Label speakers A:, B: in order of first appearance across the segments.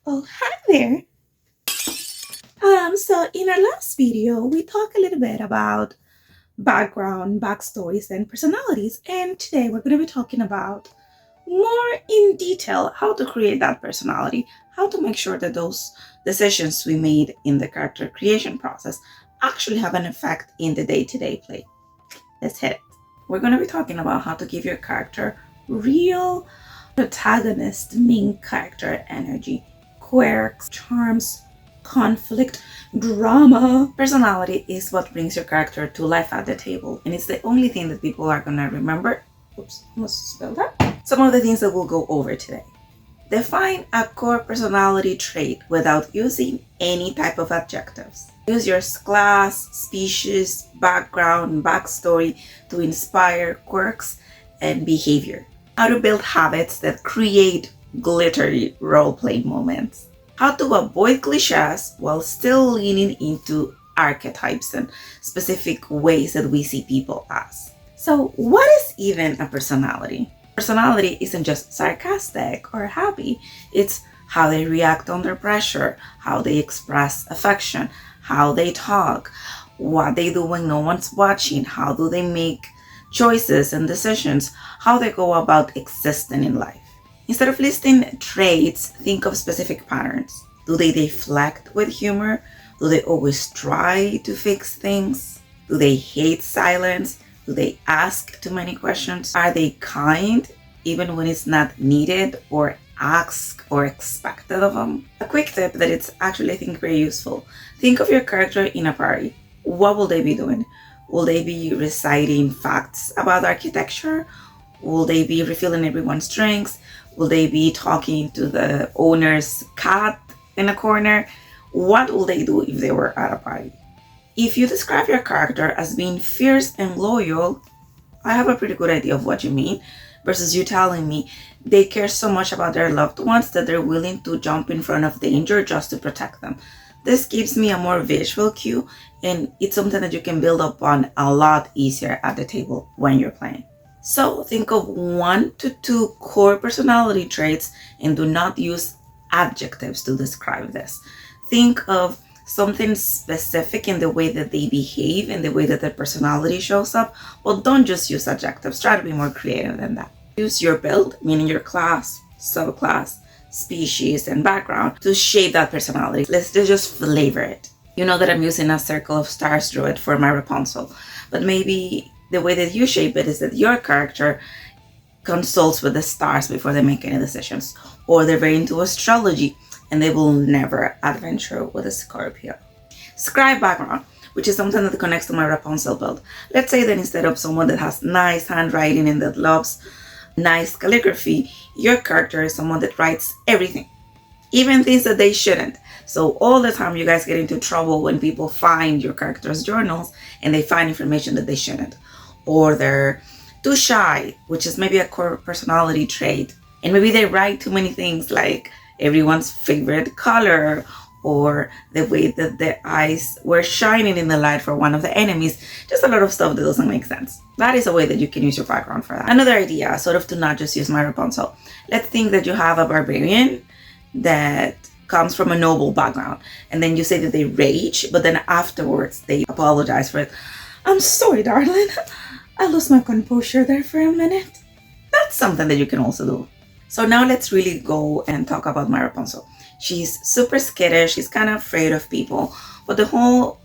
A: Oh, hi there. So in our last video, we talked a little bit about background, backstories, and personalities. And today we're going to be talking about more in detail how to create that personality, how to make sure that those decisions we made in the character creation process actually have an effect in the day-to-day play. Let's hit it. We're going to be talking about how to give your character real protagonist, main character energy, quirks, charms, conflict, drama. Personality is what brings your character to life at the table, and it's the only thing that people are gonna remember. Oops, almost spelled that. Some of the things that we'll go over today. Define a core personality trait without using any type of adjectives. Use your class, species, background, backstory to inspire quirks and behavior. How to build habits that create glittery role-playing moments. How to avoid cliches while still leaning into archetypes and specific ways that we see people as. So what is even a personality? Personality isn't just sarcastic or happy. It's how they react under pressure, how they express affection, how they talk, what they do when no one's watching, how do they make choices and decisions, how they go about existing in life. Instead of listing traits, think of specific patterns. Do they deflect with humor? Do they always try to fix things? Do they hate silence? Do they ask too many questions? Are they kind even when it's not needed or asked or expected of them? A quick tip that it's actually, I think, very useful. Think of your character in a party. What will they be doing? Will they be reciting facts about architecture? Will they be refilling everyone's drinks? Will they be talking to the owner's cat in a corner? What will they do if they were at a party? If you describe your character as being fierce and loyal, I have a pretty good idea of what you mean, versus you telling me they care so much about their loved ones that they're willing to jump in front of danger just to protect them. This gives me a more visual cue, and it's something that you can build upon a lot easier at the table when you're playing. So think of 1 to 2 core personality traits and do not use adjectives to describe this. Think of something specific in the way that they behave and the way that their personality shows up. Well, don't just use adjectives. Try to be more creative than that. Use your build, meaning your class, subclass, species, and background to shape that personality. Let's just flavor it. You know that I'm using a circle of stars druid for my Rapunzel, but maybe the way that you shape it is that your character consults with the stars before they make any decisions, or they're very into astrology and they will never adventure with a Scorpio. Scribe background, which is something that connects to my Rapunzel build. Let's say that instead of someone that has nice handwriting and that loves nice calligraphy, your character is someone that writes everything, even things that they shouldn't. So all the time you guys get into trouble when people find your character's journals and they find information that they shouldn't. Or they're too shy, which is maybe a core personality trait. And maybe they write too many things like everyone's favorite color, or the way that their eyes were shining in the light for one of the enemies. Just a lot of stuff that doesn't make sense. That is a way that you can use your background for that. Another idea, sort of to not just use my Rapunzel. Let's think that you have a barbarian that comes from a noble background, and then you say that they rage, but then afterwards they apologize for it. I'm sorry, darling. I lost my composure there for a minute. That's something that you can also do. So now let's really go and talk about my Rapunzel. She's super skittish, she's kind of afraid of people, but the whole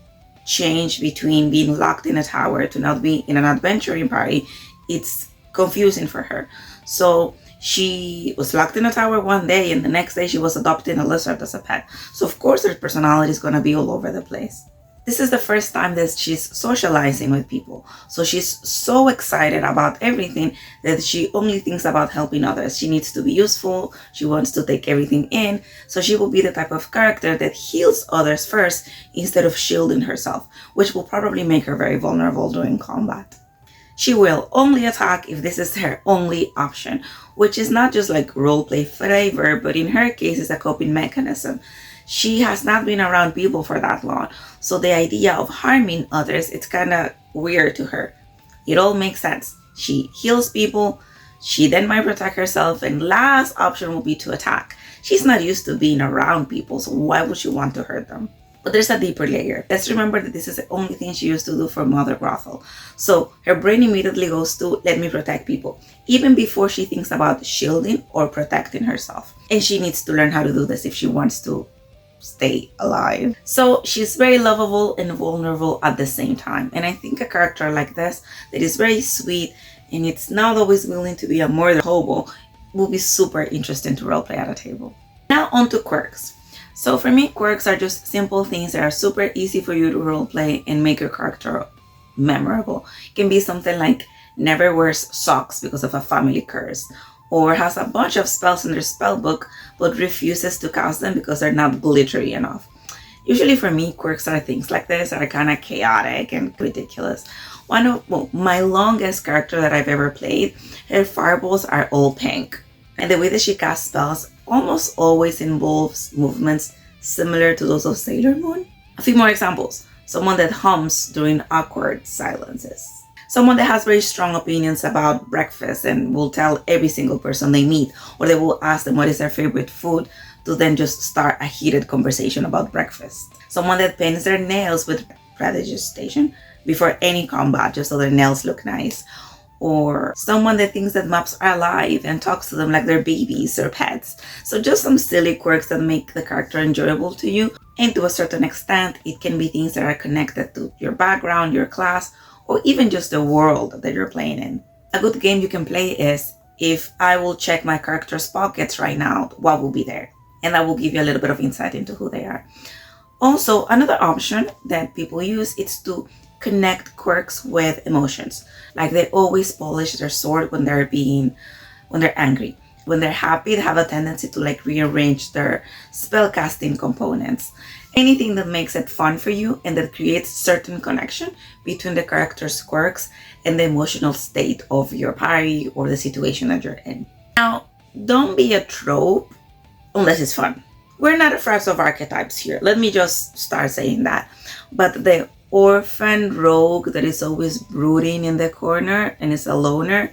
A: change between being locked in a tower to not being in an adventuring party, it's confusing for her. So she was locked in a tower one day, and the next day she was adopting a lizard as a pet. So of course her personality is going to be all over the place. This is the first time that she's socializing with people. So she's so excited about everything that she only thinks about helping others. She needs to be useful. She wants to take everything in. So she will be the type of character that heals others first instead of shielding herself, which will probably make her very vulnerable during combat. She will only attack if this is her only option, which is not just like roleplay flavor, but in her case is a coping mechanism. She has not been around people for that long, so the idea of harming others, it's kind of weird to her. It all makes sense. She heals people, She then might protect herself, and last option will be to attack. She's not used to being around people, so why would she want to hurt them? But there's a deeper layer. Let's remember that this is the only thing she used to do for Mother Gothel. So her brain immediately goes to, let me protect people, even before she thinks about shielding or protecting herself. And she needs to learn how to do this if she wants to stay alive. So she's very lovable and vulnerable at the same time. And I think a character like this, that is very sweet and it's not always willing to be a murder hobo, will be super interesting to roleplay at a table. Now on to quirks. So for me, quirks are just simple things that are super easy for you to roleplay and make your character memorable. It can be something like never wears socks because of a family curse, or has a bunch of spells in their spell book but refuses to cast them because they're not glittery enough. Usually for me, quirks are things like this that are kind of chaotic and ridiculous. My longest character that I've ever played, her fireballs are all pink. And the way that she casts spells almost always involves movements similar to those of Sailor Moon. A few more examples. Someone that hums during awkward silences. Someone that has very strong opinions about breakfast and will tell every single person they meet, or they will ask them what is their favorite food to then just start a heated conversation about breakfast. Someone that paints their nails with prestidigitation before any combat just so their nails look nice. Or someone that thinks that maps are alive and talks to them like they're babies or pets. So just some silly quirks that make the character enjoyable to you. And to a certain extent, it can be things that are connected to your background, your class, or even just the world that you're playing in. A good game you can play is, if I will check my character's pockets right now, what will be there? And that will give you a little bit of insight into who they are. Also, another option that people use is to connect quirks with emotions. Like they always polish their sword when they're angry. When they're happy, they have a tendency to rearrange their spellcasting components. Anything that makes it fun for you and that creates certain connection between the character's quirks and the emotional state of your party or the situation that you're in. Now, don't be a trope unless it's fun. We're not afraid of archetypes here. Let me just start saying that. But the orphan rogue that is always brooding in the corner and is a loner,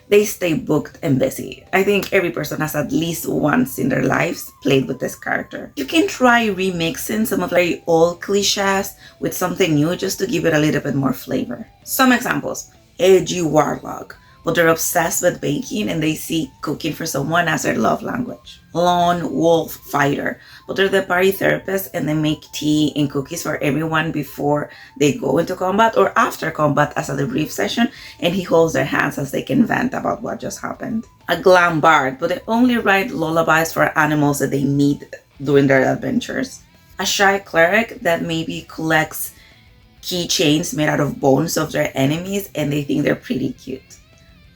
A: they stay booked and busy. I think every person has at least once in their lives played with this character. You can try remixing some of very old cliches with something new just to give it a little bit more flavor. Some examples: edgy warlock, but they're obsessed with baking and they see cooking for someone as their love language. Lone wolf fighter, but they're the party therapist and they make tea and cookies for everyone before they go into combat or after combat as a debrief session, and he holds their hands as they can vent about what just happened. A glam bard, but they only write lullabies for animals that they meet during their adventures. A shy cleric that maybe collects keychains made out of bones of their enemies and they think they're pretty cute.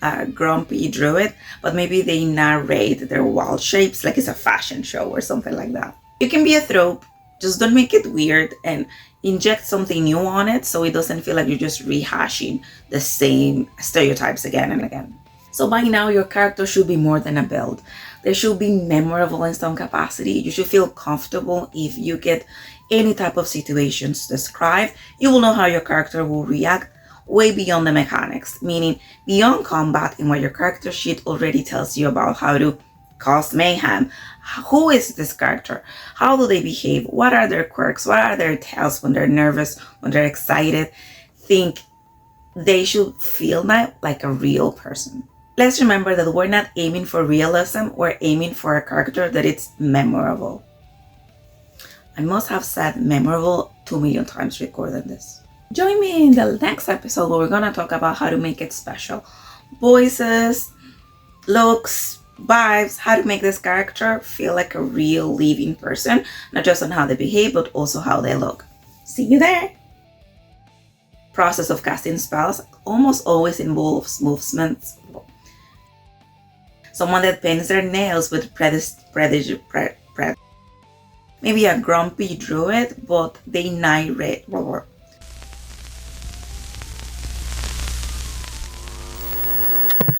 A: A grumpy druid, but maybe they narrate their wild shapes like it's a fashion show or something like that. You can be a trope, just don't make it weird and inject something new on it so it doesn't feel like you're just rehashing the same stereotypes again and again. So by now, your character should be more than a build. They should be memorable in some capacity. You should feel comfortable if you get any type of situations described. You will know how your character will react way beyond the mechanics, meaning beyond combat and what your character sheet already tells you about how to cause mayhem. Who is this character? How do they behave? What are their quirks? What are their tells when they're nervous, when they're excited? Think they should feel like a real person. Let's remember that we're not aiming for realism, we're aiming for a character that it's memorable. I must have said memorable 2 million times recording this. Join me in the next episode where we're going to talk about how to make it special. Voices, looks, vibes, how to make this character feel like a real living person, not just on how they behave, but also how they look. See you there! Process of casting spells almost always involves movements. Someone that paints their nails with maybe a grumpy druid, but they narrate